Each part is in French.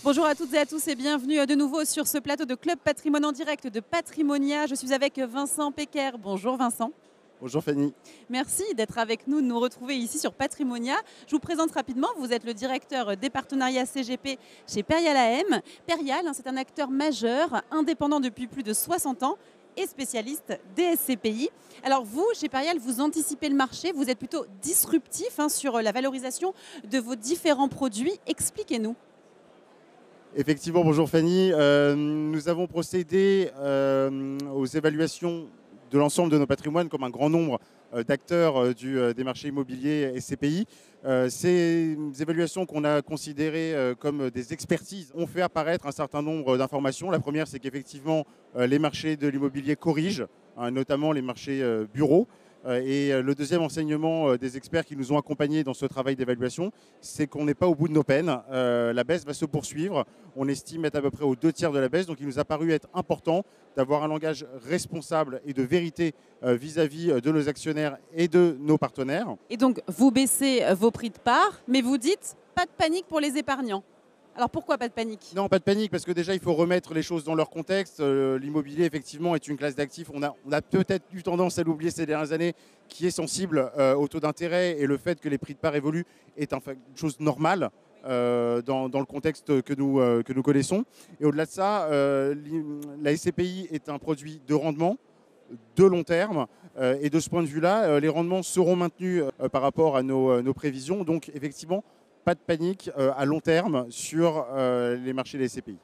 Bonjour à toutes et à tous et bienvenue de nouveau sur ce plateau de Club Patrimoine en direct de Patrimonia. Je suis avec Vincent Pecker. Bonjour Vincent. Bonjour Fanny. Merci d'être avec nous, de nous retrouver ici sur Patrimonia. Je vous présente rapidement, vous êtes le directeur des partenariats CGP chez Perial AM. Perial, c'est un acteur majeur, indépendant depuis plus de 60 ans et spécialiste des SCPI. Alors vous, chez Perial, vous anticipez le marché, vous êtes plutôt disruptif sur la valorisation de vos différents produits. Expliquez-nous. Effectivement, bonjour Fanny. Nous avons procédé aux évaluations de l'ensemble de nos patrimoines comme un grand nombre d'acteurs des marchés immobiliers SCPI. Ces évaluations qu'on a considérées comme des expertises ont fait apparaître un certain nombre d'informations. La première, c'est qu'effectivement, les marchés de l'immobilier corrigent, notamment les marchés bureaux. Et le deuxième enseignement des experts qui nous ont accompagnés dans ce travail d'évaluation, c'est qu'on n'est pas au bout de nos peines. La baisse va se poursuivre. On estime être à peu près aux 2/3 de la baisse. Donc il nous a paru être important d'avoir un langage responsable et de vérité vis-à-vis de nos actionnaires et de nos partenaires. Et donc vous baissez vos prix de part, mais vous dites pas de panique pour les épargnants. Alors pourquoi pas de panique? Non, pas de panique, parce que déjà, il faut remettre les choses dans leur contexte. L'immobilier, effectivement, est une classe d'actifs. On a peut-être eu tendance à l'oublier ces dernières années, qui est sensible au taux d'intérêt. Et le fait que les prix de part évoluent est une chose normale dans le contexte que nous connaissons. Et au-delà de ça, la SCPI est un produit de rendement, de long terme. Et de ce point de vue-là, les rendements seront maintenus par rapport à nos prévisions. Donc, effectivement, pas de panique à long terme sur les marchés des SCPI.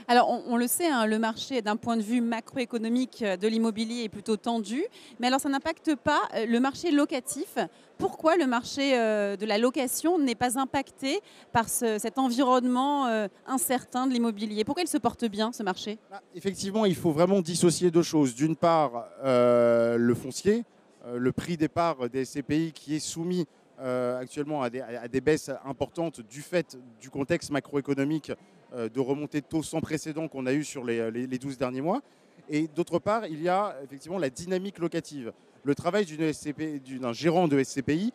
Alors on le sait, le marché d'un point de vue macroéconomique de l'immobilier est plutôt tendu, mais alors ça n'impacte pas le marché locatif. Pourquoi le marché de la location n'est pas impacté par cet environnement incertain de l'immobilier? Pourquoi il se porte bien, ce marché? Effectivement, il faut vraiment dissocier deux choses. D'une part, le foncier, le prix des parts des SCPI qui est soumis actuellement à des baisses importantes du fait du contexte macroéconomique de remontée de taux sans précédent qu'on a eu sur les 12 derniers mois. Et d'autre part, il y a effectivement la dynamique locative. Le travail d'un gérant de SCPI,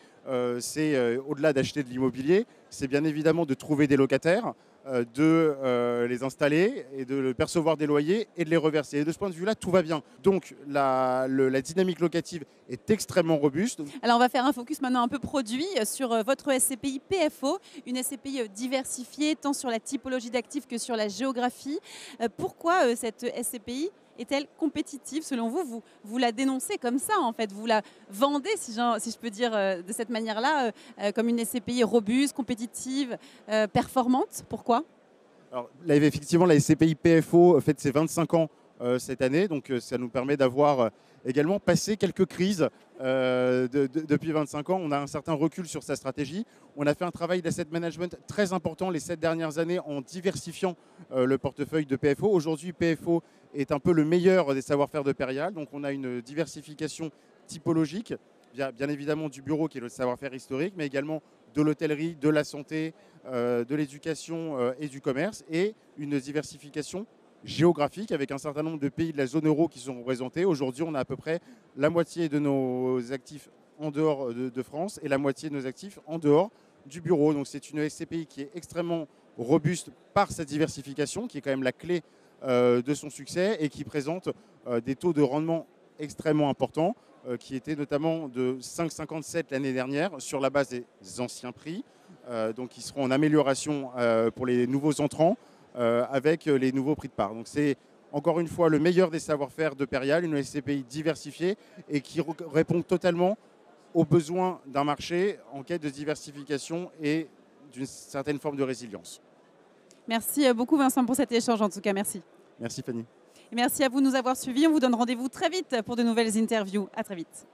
c'est au-delà d'acheter de l'immobilier, c'est bien évidemment de trouver des locataires, de les installer et de percevoir des loyers et de les reverser. Et de ce point de vue-là, tout va bien. Donc la dynamique locative est extrêmement robuste. Alors on va faire un focus maintenant un peu produit sur votre SCPI PFO, une SCPI diversifiée tant sur la typologie d'actifs que sur la géographie. Pourquoi cette SCPI est-elle compétitive selon vous? Vous la dénoncez comme ça en fait, vous la vendez si je peux dire de cette manière-là comme une SCPI robuste, compétitive, performante. Pourquoi? Alors, là, effectivement, la SCPI PFO fête ses 25 ans cette année, donc ça nous permet d'avoir également passé quelques crises depuis 25 ans. On a un certain recul sur sa stratégie. On a fait un travail d'asset management très important les 7 dernières années en diversifiant le portefeuille de PFO. Aujourd'hui, PFO est un peu le meilleur des savoir-faire de Perial, donc on a une diversification typologique, bien évidemment du bureau qui est le savoir-faire historique, mais également de l'hôtellerie, de la santé, de l'éducation et du commerce, et une diversification géographique avec un certain nombre de pays de la zone euro qui sont représentés. Aujourd'hui, on a à peu près la moitié de nos actifs en dehors de France et la moitié de nos actifs en dehors du bureau. Donc c'est une SCPI qui est extrêmement robuste par sa diversification, qui est quand même la clé de son succès et qui présente des taux de rendement extrêmement importants, qui étaient notamment de 5,57 l'année dernière sur la base des anciens prix, donc qui seront en amélioration pour les nouveaux entrants avec les nouveaux prix de part. Donc c'est encore une fois le meilleur des savoir-faire de Perial, une SCPI diversifiée et qui répond totalement aux besoins d'un marché en quête de diversification et d'une certaine forme de résilience. Merci beaucoup Vincent pour cet échange en tout cas, merci. Merci Fanny. Et merci à vous de nous avoir suivis, on vous donne rendez-vous très vite pour de nouvelles interviews. À très vite.